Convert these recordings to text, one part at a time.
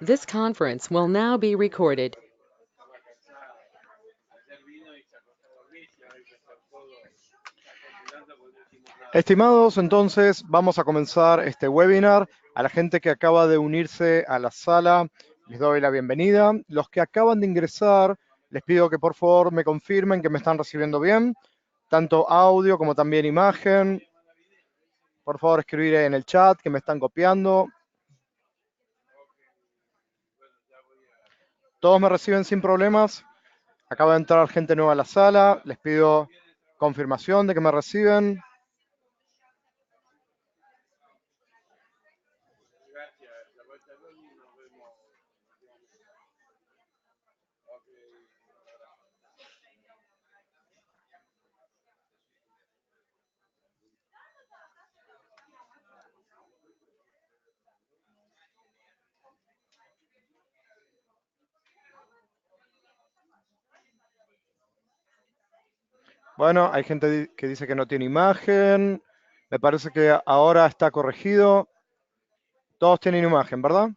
This conference will now be recorded. Estimados, entonces vamos a comenzar este webinar. A la gente que acaba de unirse a la sala, les doy la bienvenida. Los que acaban de ingresar, les pido que por favor me confirmen que me están recibiendo bien, tanto audio como también imagen. Por favor, escribir en el chat que me están copiando. ¿Todos me reciben sin problemas? Acaba de entrar gente nueva a la sala. Les pido confirmación de que me reciben. Bueno, hay gente que dice que no tiene imagen. Me parece que ahora está corregido. Todos tienen imagen, ¿verdad?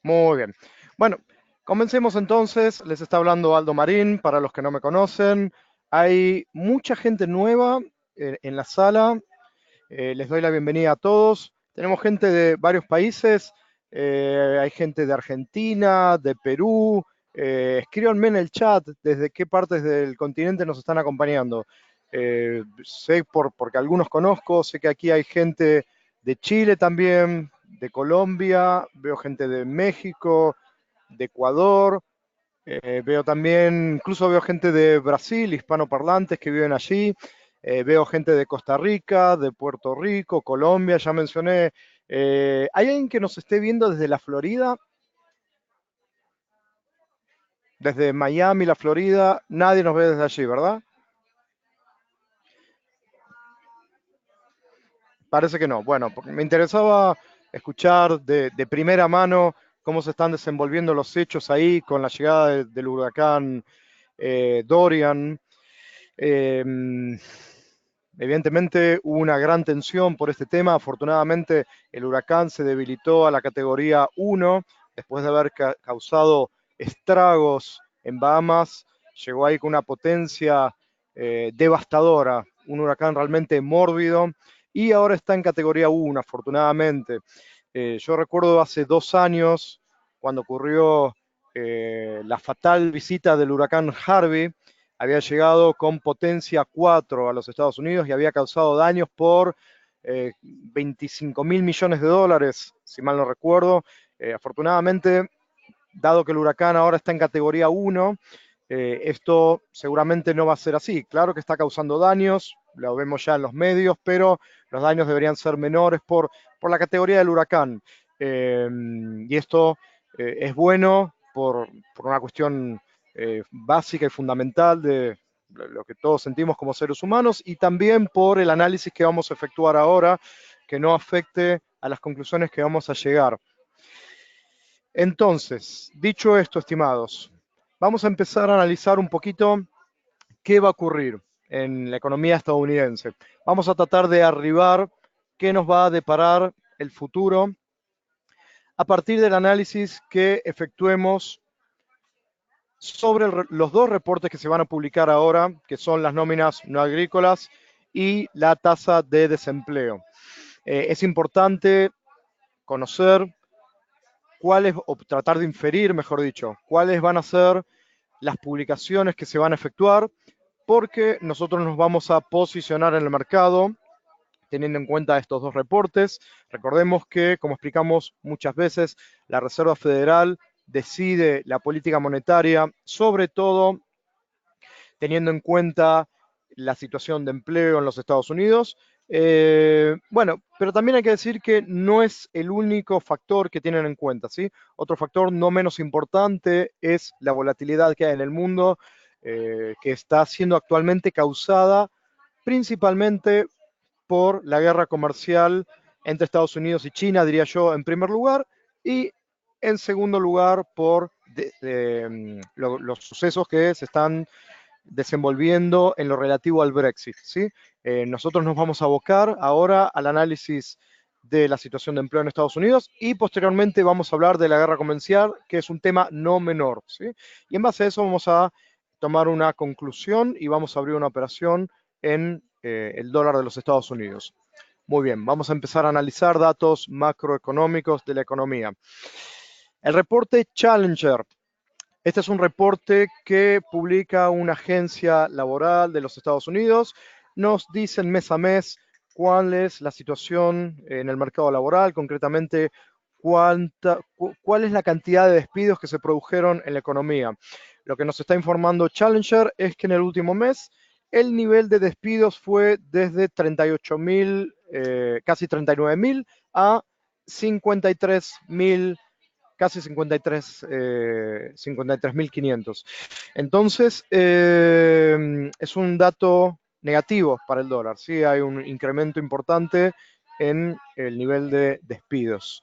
Muy bien. Bueno, comencemos entonces. Les está hablando Aldo Marín, para los que no me conocen. Hay mucha gente nueva en la sala. Les doy la bienvenida a todos. Tenemos gente de varios países. Hay gente de Argentina, de Perú. Escríbanme en el chat desde qué partes del continente nos están acompañando. Sé porque algunos conozco, sé que aquí hay gente de Chile también, de Colombia, veo gente de México, de Ecuador, veo también, incluso veo gente de Brasil, hispanoparlantes que viven allí, veo gente de Costa Rica, de Puerto Rico, Colombia, ya mencioné. ¿Hay alguien que nos esté viendo desde la Florida? Desde Miami, la Florida, nadie nos ve desde allí, ¿verdad? Parece que no. Bueno, porque me interesaba escuchar de primera mano cómo se están desenvolviendo los hechos ahí con la llegada del huracán Dorian. Eh, Evidentemente hubo una gran tensión por este tema. Afortunadamente el huracán se debilitó a la categoría 1 después de haber causado estragos en Bahamas. Llegó ahí con una potencia devastadora, un huracán realmente mórbido y ahora está en categoría 1, afortunadamente. Yo recuerdo hace 2 años cuando ocurrió la fatal visita del huracán Harvey. Había llegado con potencia 4 a los Estados Unidos y había causado daños por 25 mil millones de dólares, si mal no recuerdo. Afortunadamente, dado que el huracán ahora está en categoría 1, esto seguramente no va a ser así. Claro que está causando daños, lo vemos ya en los medios, pero los daños deberían ser menores por la categoría del huracán. Y esto es bueno por una cuestión básica y fundamental de lo que todos sentimos como seres humanos y también por el análisis que vamos a efectuar ahora, que no afecte a las conclusiones que vamos a llegar. Entonces, dicho esto, estimados, vamos a empezar a analizar un poquito qué va a ocurrir en la economía estadounidense. Vamos a tratar de arribar qué nos va a deparar el futuro a partir del análisis que efectuemos sobre los dos reportes que se van a publicar ahora, que son las nóminas no agrícolas y la tasa de desempleo. Es importante conocer cuáles, o tratar de inferir, mejor dicho, cuáles van a ser las publicaciones que se van a efectuar, porque nosotros nos vamos a posicionar en el mercado teniendo en cuenta estos dos reportes. Recordemos que, como explicamos muchas veces, la Reserva Federal decide la política monetaria, sobre todo teniendo en cuenta la situación de empleo en los Estados Unidos. Bueno, pero también hay que decir que no es el único factor que tienen en cuenta, ¿sí? Otro factor no menos importante es la volatilidad que hay en el mundo, que está siendo actualmente causada principalmente por la guerra comercial entre Estados Unidos y China, diría yo, en primer lugar, y en segundo lugar por los sucesos que se están desenvolviendo en lo relativo al Brexit, ¿sí? Nosotros nos vamos a abocar ahora al análisis de la situación de empleo en Estados Unidos y posteriormente vamos a hablar de la guerra comercial, que es un tema no menor, ¿sí? Y en base a eso vamos a tomar una conclusión y vamos a abrir una operación en el dólar de los Estados Unidos. Muy bien, vamos a empezar a analizar datos macroeconómicos de la economía. El reporte Challenger. Este es un reporte que publica una agencia laboral de los Estados Unidos. Nos dicen mes a mes cuál es la situación en el mercado laboral, concretamente cuál es la cantidad de despidos que se produjeron en la economía. Lo que nos está informando Challenger es que en el último mes el nivel de despidos fue desde 38.000, casi 39.000 a 53.000, casi 53.500. Entonces, es un dato negativo para el dólar, ¿sí? Hay un incremento importante en el nivel de despidos.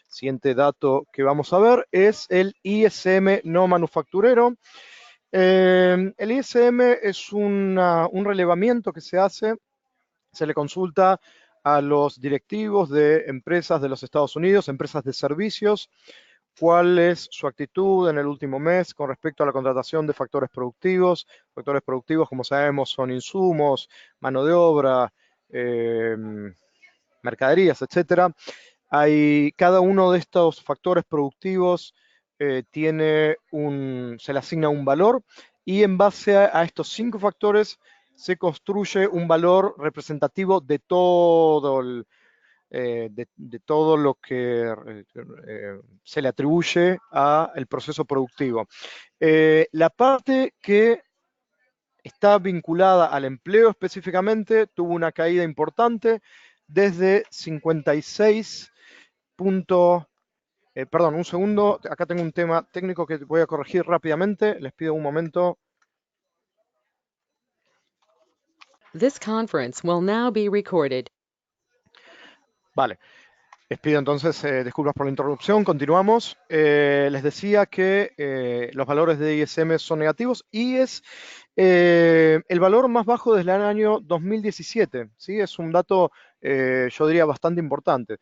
Siguiente dato que vamos a ver es el ISM no manufacturero. El ISM es un relevamiento que se hace, se le consulta a los directivos de empresas de los Estados Unidos, empresas de servicios, cuál es su actitud en el último mes con respecto a la contratación de factores productivos. Factores productivos, como sabemos, son insumos, mano de obra, mercaderías, etcétera. Cada uno de estos factores productivos se le asigna un valor y en base a estos 5 factores se construye un valor representativo de todo de todo lo que se le atribuye al proceso productivo. La parte que está vinculada al empleo específicamente tuvo una caída importante desde 56 puntos. Perdón, un segundo, acá tengo un tema técnico que voy a corregir rápidamente, les pido un momento. This conference will now be recorded. Vale. Les pido entonces disculpas por la interrupción, continuamos. Les decía que los valores de ISM son negativos y es el valor más bajo desde el año 2017, ¿sí? Es un dato, yo diría, bastante importante.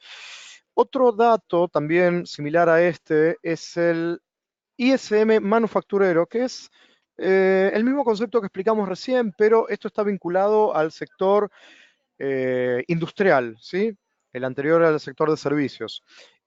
Otro dato también similar a este es el ISM manufacturero, que es el mismo concepto que explicamos recién, pero esto está vinculado al sector industrial, ¿sí? El anterior al sector de servicios.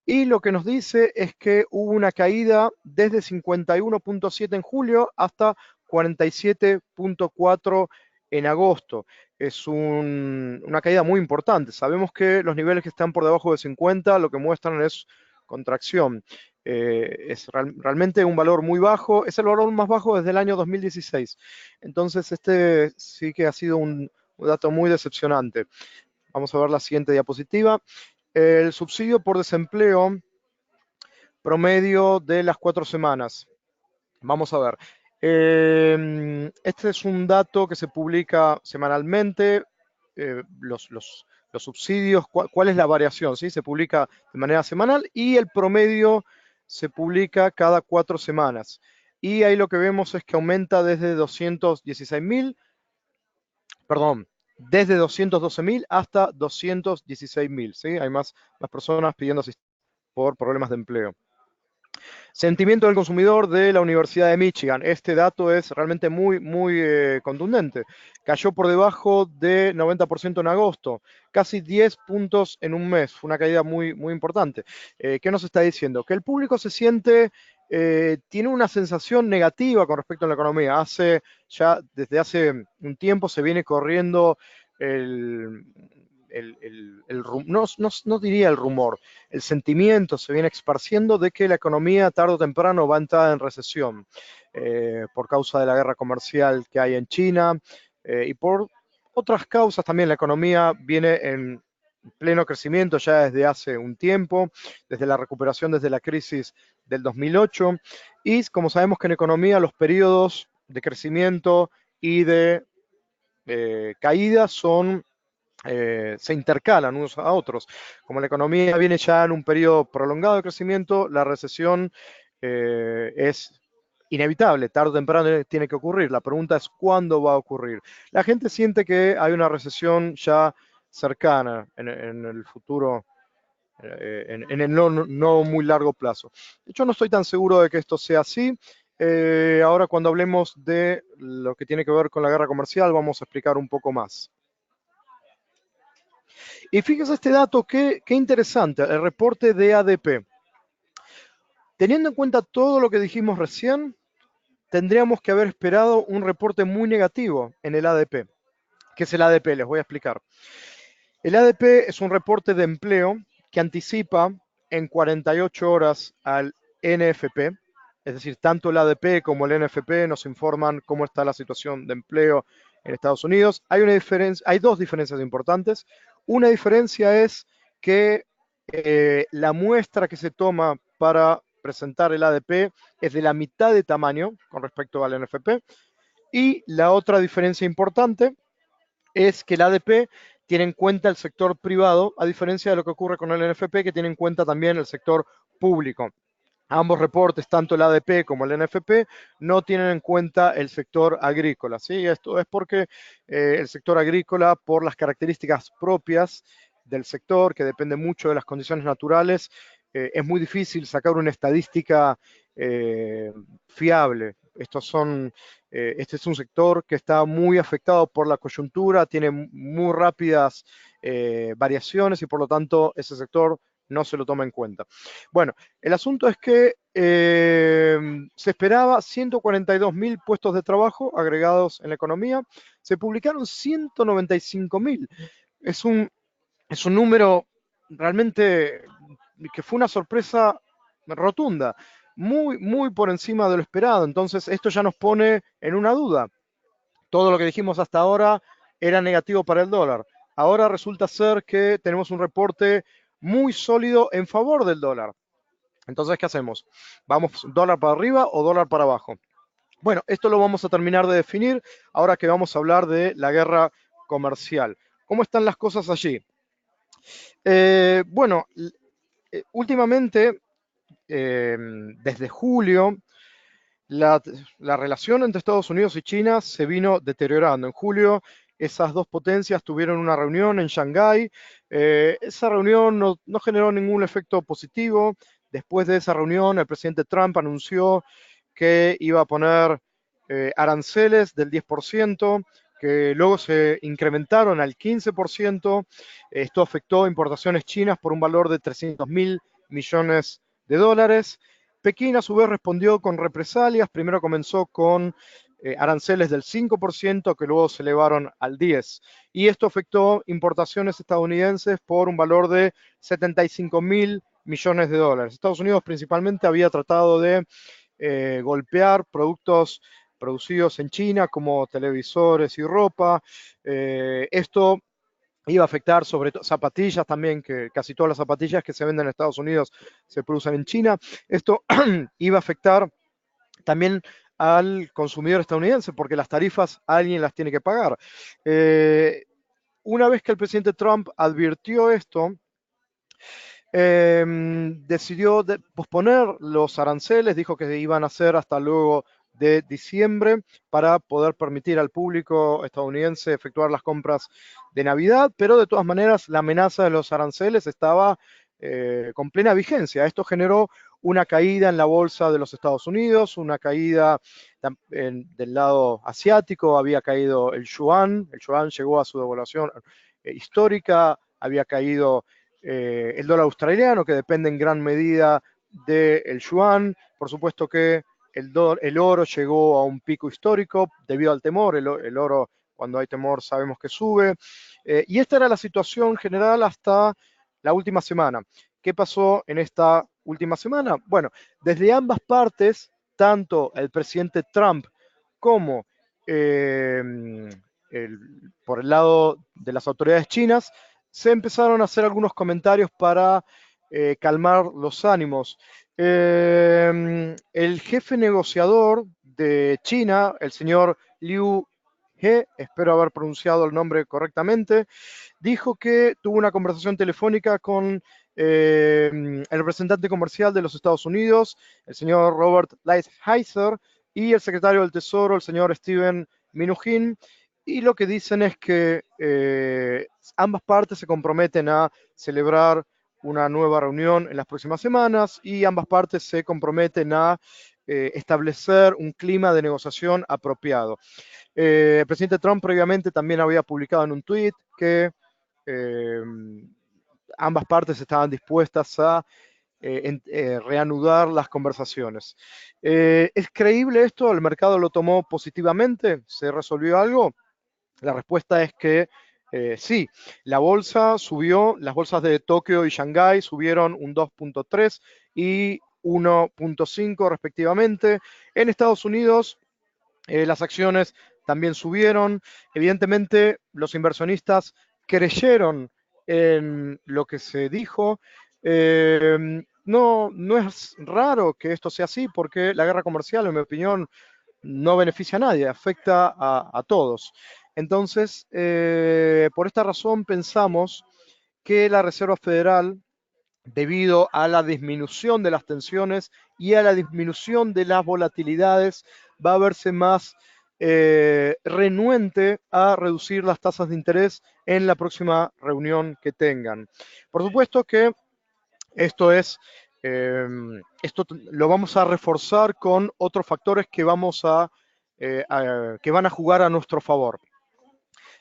Y lo que nos dice es que hubo una caída desde 51.7 en julio hasta 47.4 en agosto. Es una caída muy importante. Sabemos que los niveles que están por debajo de 50 lo que muestran es contracción. Es realmente un valor muy bajo. Es el valor más bajo desde el año 2016. Entonces, este sí que ha sido un dato muy decepcionante. Vamos a ver la siguiente diapositiva. El subsidio por desempleo promedio de las 4 semanas. Vamos a ver. Este es un dato que se publica semanalmente. Los subsidios, cuál es la variación, ¿sí? Se publica de manera semanal y el promedio se publica cada 4 semanas. Y ahí lo que vemos es que aumenta desde 216.000, perdón, desde 212.000 hasta 216.000, ¿sí? Hay más personas pidiendo asistencia por problemas de empleo. Sentimiento del consumidor de la Universidad de Michigan. Este dato es realmente muy contundente. Cayó por debajo de 90% en agosto, casi 10 puntos en un mes. Fue una caída muy importante. ¿Qué nos está diciendo? Que el público se siente, tiene una sensación negativa con respecto a la economía. Desde hace un tiempo se viene corriendo no diría el rumor, el sentimiento se viene esparciendo de que la economía tarde o temprano va a entrar en recesión por causa de la guerra comercial que hay en China y por otras causas también. La economía viene en pleno crecimiento ya desde hace un tiempo, desde la recuperación, desde la crisis del 2008, y como sabemos que en economía los periodos de crecimiento y de caída se intercalan unos a otros. Como la economía viene ya en un periodo prolongado de crecimiento, la recesión es inevitable, tarde o temprano tiene que ocurrir. La pregunta es cuándo va a ocurrir. La gente siente que hay una recesión ya cercana en el futuro en el no muy largo plazo. Yo no estoy tan seguro de que esto sea así. Ahora cuando hablemos de lo que tiene que ver con la guerra comercial, vamos a explicar un poco más. Y fíjese este dato, qué interesante, el reporte de ADP. Teniendo en cuenta todo lo que dijimos recién, tendríamos que haber esperado un reporte muy negativo en el ADP. ¿Qué es el ADP? Les voy a explicar. El ADP es un reporte de empleo que anticipa en 48 horas al NFP, es decir, tanto el ADP como el NFP nos informan cómo está la situación de empleo en Estados Unidos. Hay dos diferencias importantes. Una diferencia es que la muestra que se toma para presentar el ADP es de la mitad de tamaño con respecto al NFP. Y la otra diferencia importante es que el ADP tiene en cuenta el sector privado, a diferencia de lo que ocurre con el NFP, que tiene en cuenta también el sector público. Ambos reportes, tanto el ADP como el NFP, no tienen en cuenta el sector agrícola. ¿Sí? Esto es porque el sector agrícola, por las características propias del sector, que depende mucho de las condiciones naturales, es muy difícil sacar una estadística fiable. Este es un sector que está muy afectado por la coyuntura, tiene muy rápidas variaciones y por lo tanto ese sector no se lo toma en cuenta. Bueno, el asunto es que se esperaba 142.000 puestos de trabajo agregados en la economía, se publicaron 195.000. Es un, es un número realmente que fue una sorpresa rotunda, muy por encima de lo esperado. Entonces, esto ya nos pone en una duda. Todo lo que dijimos hasta ahora era negativo para el dólar. Ahora resulta ser que tenemos un reporte muy sólido en favor del dólar. Entonces, ¿qué hacemos? ¿Vamos dólar para arriba o dólar para abajo? Bueno, esto lo vamos a terminar de definir ahora que vamos a hablar de la guerra comercial. ¿Cómo están las cosas allí? Bueno, últimamente, desde julio, la relación entre Estados Unidos y China se vino deteriorando. En julio, esas dos potencias tuvieron una reunión en Shanghái. Esa reunión no generó ningún efecto positivo. Después de esa reunión, el presidente Trump anunció que iba a poner aranceles del 10%, que luego se incrementaron al 15%. Esto afectó importaciones chinas por un valor de 300.000 millones de dólares. Pekín a su vez respondió con represalias. Primero comenzó con aranceles del 5%, que luego se elevaron al 10%. Y esto afectó importaciones estadounidenses por un valor de 75.000 millones de dólares. Estados Unidos principalmente había tratado de golpear productos producidos en China como televisores y ropa. Esto iba a afectar sobre todo zapatillas también, que casi todas las zapatillas que se venden en Estados Unidos se producen en China. Esto iba a afectar también al consumidor estadounidense, porque las tarifas alguien las tiene que pagar. Una vez que el presidente Trump advirtió esto, decidió posponer los aranceles, dijo que iban a ser hasta luego de diciembre para poder permitir al público estadounidense efectuar las compras de Navidad, pero de todas maneras la amenaza de los aranceles estaba con plena vigencia. Esto generó una caída en la bolsa de los Estados Unidos, una caída del lado asiático, había caído el yuan llegó a su devaluación histórica, había caído el dólar australiano, que depende en gran medida del yuan. Por supuesto que el oro llegó a un pico histórico debido al temor. El oro, cuando hay temor, sabemos que sube. Y esta era la situación general hasta la última semana. ¿Qué pasó en esta última semana? Bueno, desde ambas partes, tanto el presidente Trump como por el lado de las autoridades chinas, se empezaron a hacer algunos comentarios para calmar los ánimos. El jefe negociador de China, el señor Liu He, espero haber pronunciado el nombre correctamente, dijo que tuvo una conversación telefónica con el representante comercial de los Estados Unidos, el señor Robert Lighthizer, y el secretario del Tesoro, el señor Steven Mnuchin, y lo que dicen es que ambas partes se comprometen a celebrar una nueva reunión en las próximas semanas y ambas partes se comprometen a establecer un clima de negociación apropiado. El presidente Trump previamente también había publicado en un tuit que eh, ambas partes estaban dispuestas a reanudar las conversaciones. ¿Es creíble esto? ¿El mercado lo tomó positivamente? ¿Se resolvió algo? La respuesta es que sí, la bolsa subió, las bolsas de Tokio y Shanghái subieron un 2.3 y 1.5 respectivamente. En Estados Unidos las acciones también subieron. Evidentemente, los inversionistas creyeron en lo que se dijo. No es raro que esto sea así porque la guerra comercial, en mi opinión, no beneficia a nadie, afecta a todos. Entonces, por esta razón pensamos que la Reserva Federal, debido a la disminución de las tensiones y a la disminución de las volatilidades, va a verse más renuente a reducir las tasas de interés en la próxima reunión que tengan. Por supuesto que esto es, esto lo vamos a reforzar con otros factores que que van a jugar a nuestro favor.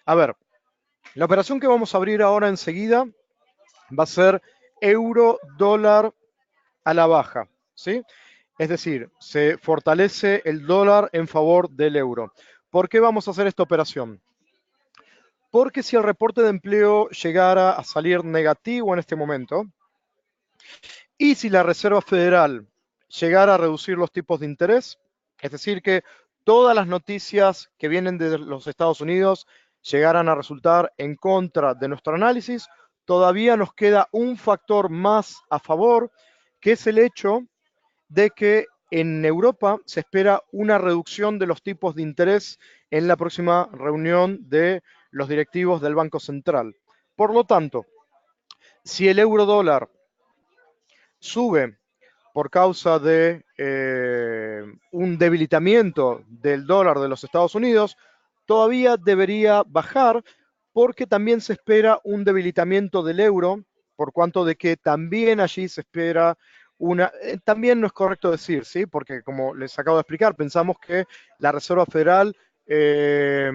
A ver, la operación que vamos a abrir ahora enseguida va a ser euro dólar a la baja, ¿sí? Es decir, se fortalece el dólar en favor del euro. ¿Por qué vamos a hacer esta operación? Porque si el reporte de empleo llegara a salir negativo en este momento, y si la Reserva Federal llegara a reducir los tipos de interés, es decir, que todas las noticias que vienen de los Estados Unidos llegaran a resultar en contra de nuestro análisis, todavía nos queda un factor más a favor, que es el hecho de que en Europa se espera una reducción de los tipos de interés en la próxima reunión de los directivos del Banco Central. Por lo tanto, si el euro dólar sube por causa de un debilitamiento del dólar de los Estados Unidos, todavía debería bajar porque también se espera un debilitamiento del euro, por cuanto de que también allí se espera también no es correcto decir, ¿sí? Porque como les acabo de explicar, pensamos que la Reserva Federal eh,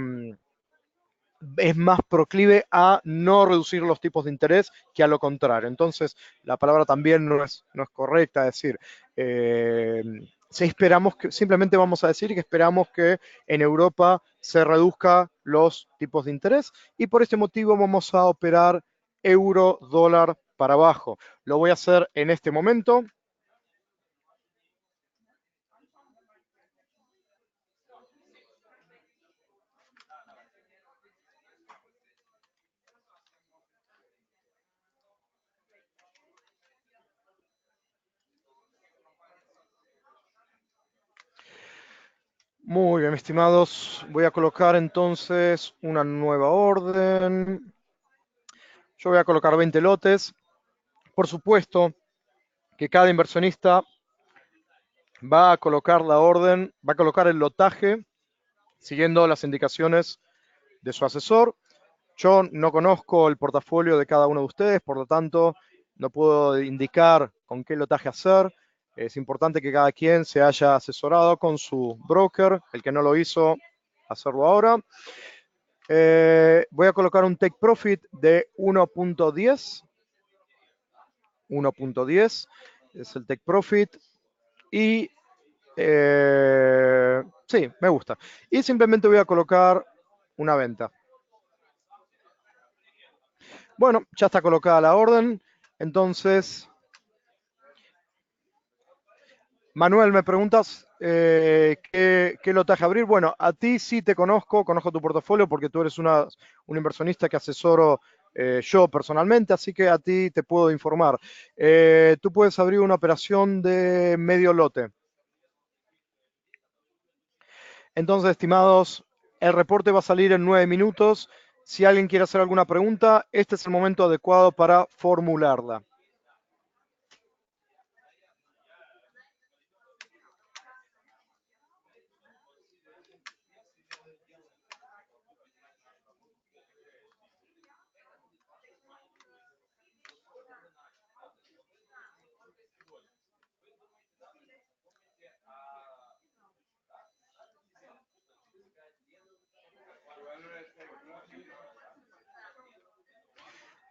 es más proclive a no reducir los tipos de interés que a lo contrario. Entonces, la palabra también no es correcta, es decir, eh, si esperamos que, simplemente vamos a decir que esperamos que en Europa se reduzca los tipos de interés y por este motivo vamos a operar euro dólar para abajo. Lo voy a hacer en este momento. Muy bien, estimados. Voy a colocar entonces una nueva orden. Yo voy a colocar 20 lotes. Por supuesto que cada inversionista va a colocar la orden, va a colocar el lotaje siguiendo las indicaciones de su asesor. Yo no conozco el portafolio de cada uno de ustedes, por lo tanto, no puedo indicar con qué lotaje hacer. Es importante que cada quien se haya asesorado con su broker. El que no lo hizo, hacerlo ahora. Voy a colocar un take profit de 1.10. 1.10 es el take profit. Y sí, me gusta. Y simplemente voy a colocar una venta. Bueno, ya está colocada la orden. Entonces, Manuel, me preguntas qué lotaje abrir. Bueno, a ti sí te conozco tu portafolio porque tú eres un inversionista que asesoro yo personalmente, así que a ti te puedo informar. Tú puedes abrir una operación de medio lote. Entonces, estimados, el reporte va a salir en 9 minutos. Si alguien quiere hacer alguna pregunta, este es el momento adecuado para formularla.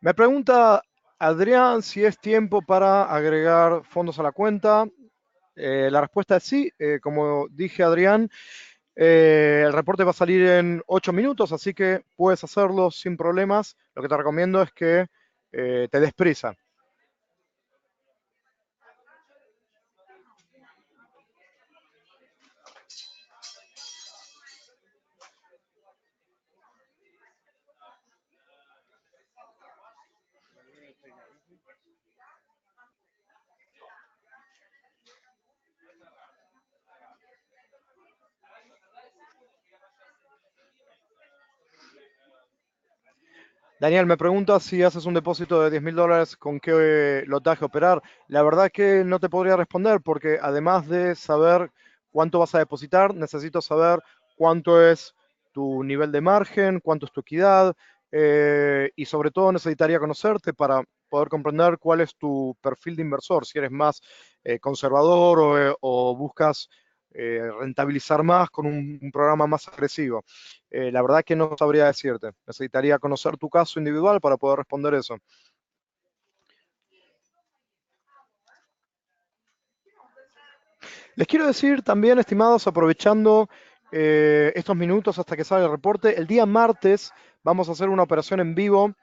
Me pregunta Adrián si es tiempo para agregar fondos a la cuenta. La respuesta es sí. Como dije, Adrián, el reporte va a salir en 8 minutos, así que puedes hacerlo sin problemas. Lo que te recomiendo es que te des prisa. Daniel me pregunta si haces un depósito de $10.000, ¿con qué lotaje operar? La verdad que no te podría responder porque además de saber cuánto vas a depositar, necesito saber cuánto es tu nivel de margen, cuánto es tu equidad y sobre todo necesitaría conocerte para poder comprender cuál es tu perfil de inversor, si eres más conservador o buscas rentabilizar más con un programa más agresivo. La verdad que no sabría decirte. Necesitaría conocer tu caso individual para poder responder eso. Les quiero decir también, estimados, aprovechando estos minutos hasta que salga el reporte, el día martes vamos a hacer una operación en vivo,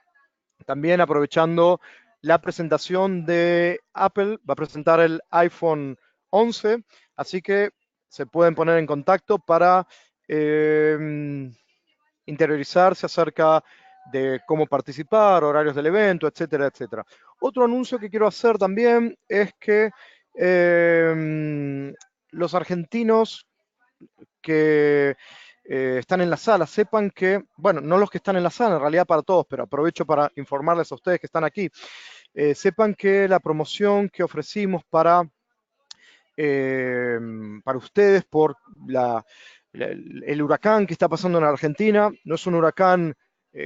también aprovechando la presentación de Apple, va a presentar el iPhone 11, así que se pueden poner en contacto para interiorizarse acerca de cómo participar, horarios del evento, etcétera, etcétera. Otro anuncio que quiero hacer también es que los argentinos que están en la sala sepan que, bueno, no los que están en la sala, en realidad para todos, pero aprovecho para informarles a ustedes que están aquí, sepan que la promoción que ofrecimos para ustedes por el huracán que está pasando en Argentina. No es un huracán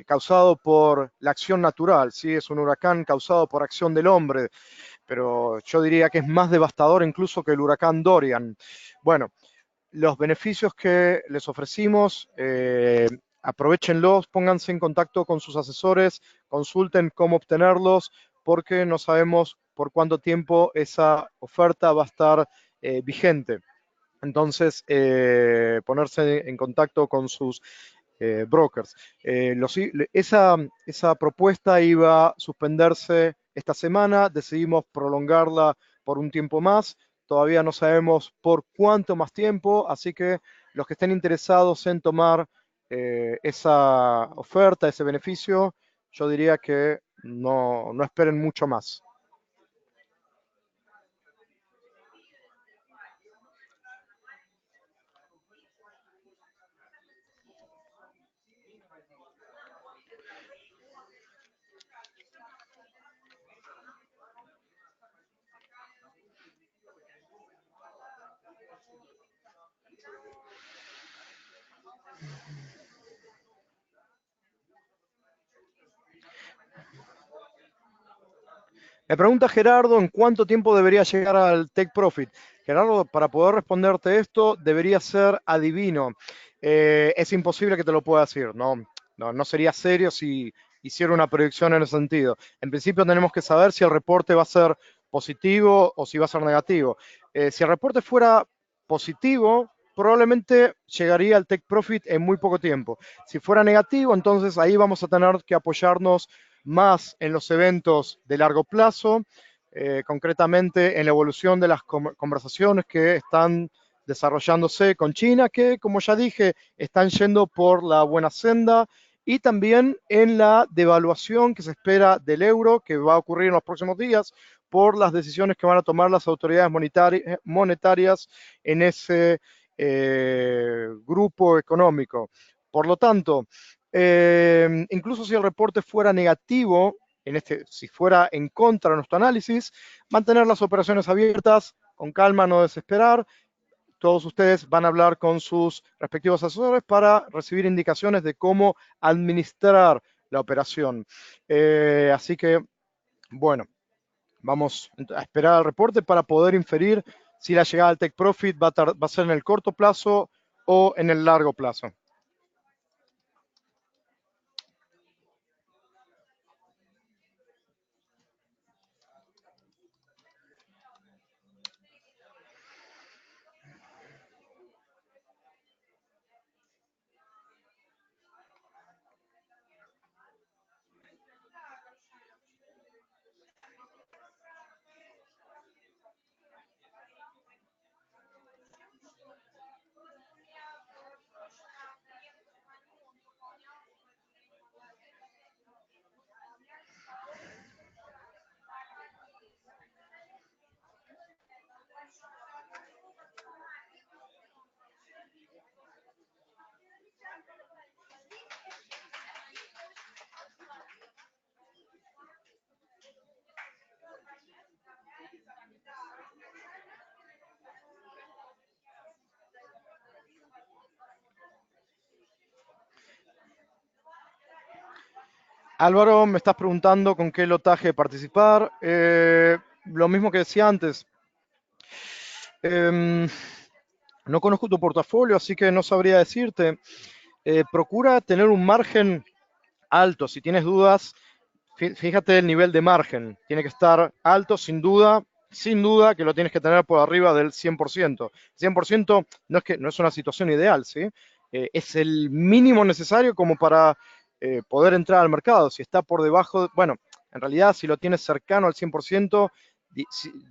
causado por la acción natural, ¿sí? Es un huracán causado por acción del hombre, pero yo diría que es más devastador incluso que el huracán Dorian. Bueno, los beneficios que les ofrecimos, aprovechenlos, pónganse en contacto con sus asesores, consulten cómo obtenerlos, porque no sabemos por cuánto tiempo esa oferta va a estar vigente. Entonces, ponerse en contacto con sus brokers. Esa propuesta iba a suspenderse esta semana, decidimos prolongarla por un tiempo más, todavía no sabemos por cuánto más tiempo, así que los que estén interesados en tomar esa oferta, ese beneficio, yo diría que no esperen mucho más. Me pregunta Gerardo en cuánto tiempo debería llegar al Take Profit. Gerardo, para poder responderte esto, debería ser adivino. Es imposible que te lo pueda decir, no sería serio si hiciera una predicción en ese sentido. En principio tenemos que saber si el reporte va a ser positivo o si va a ser negativo. Si el reporte fuera positivo, probablemente llegaría al Take Profit en muy poco tiempo. Si fuera negativo, entonces ahí vamos a tener que apoyarnos más en los eventos de largo plazo, concretamente en la evolución de las conversaciones que están desarrollándose con China, que como ya dije, están yendo por la buena senda, y también en la devaluación que se espera del euro, que va a ocurrir en los próximos días por las decisiones que van a tomar las autoridades monetarias en ese grupo económico. Por lo tanto, incluso si el reporte fuera negativo, si fuera en contra de nuestro análisis, mantener las operaciones abiertas, con calma, no desesperar. Todos ustedes van a hablar con sus respectivos asesores para recibir indicaciones de cómo administrar la operación. Así que, bueno, vamos a esperar el reporte para poder inferir si la llegada al Take Profit va a ser en el corto plazo o en el largo plazo. Álvaro, me estás preguntando con qué lotaje participar. Lo mismo que decía antes. Em, no conozco tu portafolio, así que no sabría decirte. Procura tener un margen alto. Si tienes dudas, fíjate el nivel de margen. Tiene que estar alto, sin duda que lo tienes que tener por arriba del 100%. 100% no es una situación ideal, ¿sí? Es el mínimo necesario como para poder entrar al mercado. Si está por debajo, bueno, en realidad si lo tienes cercano al 100%,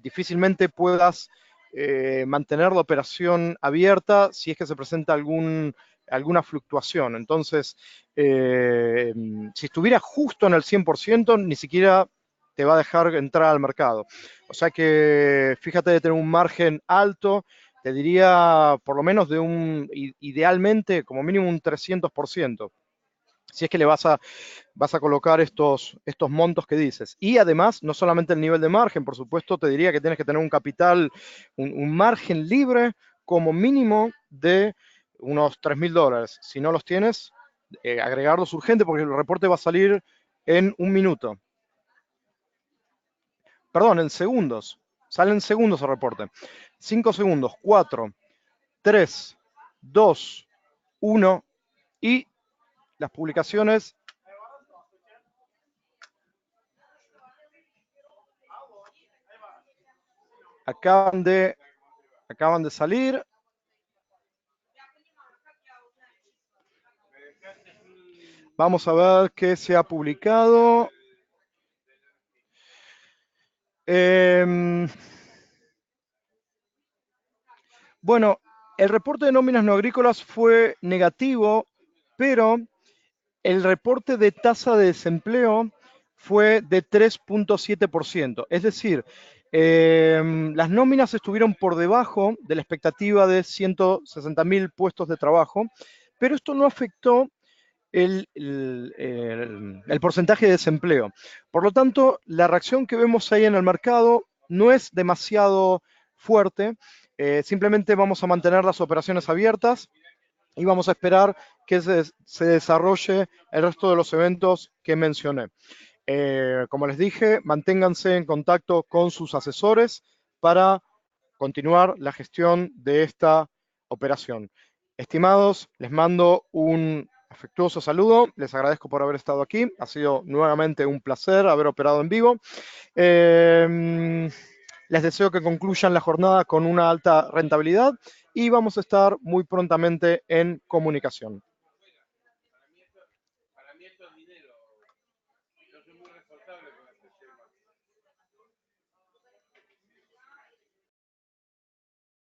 difícilmente puedas mantener la operación abierta si es que se presenta alguna fluctuación. Entonces, si estuviera justo en el 100%, ni siquiera te va a dejar entrar al mercado. O sea que fíjate de tener un margen alto, te diría por lo menos idealmente, como mínimo un 300%. Si es que vas a colocar estos montos que dices. Y además, no solamente el nivel de margen, por supuesto, te diría que tienes que tener un capital, un margen libre como mínimo de unos $3.000. Si no los tienes, agregarlos urgente porque el reporte va a salir en un minuto. Perdón, en segundos. Sale en segundos el reporte. 5 segundos, 4, 3, 2, 1 y las publicaciones acaban de salir. Vamos a ver qué se ha publicado. Bueno, el reporte de nóminas no agrícolas fue negativo, pero el reporte de tasa de desempleo fue de 3.7%. Es decir, las nóminas estuvieron por debajo de la expectativa de 160.000 puestos de trabajo, pero esto no afectó el porcentaje de desempleo. Por lo tanto, la reacción que vemos ahí en el mercado no es demasiado fuerte. Simplemente vamos a mantener las operaciones abiertas y vamos a esperar que se desarrolle el resto de los eventos que mencioné. Como les dije, manténganse en contacto con sus asesores para continuar la gestión de esta operación. Estimados, les mando un afectuoso saludo, les agradezco por haber estado aquí, ha sido nuevamente un placer haber operado en vivo. Les deseo que concluyan la jornada con una alta rentabilidad y vamos a estar muy prontamente en comunicación.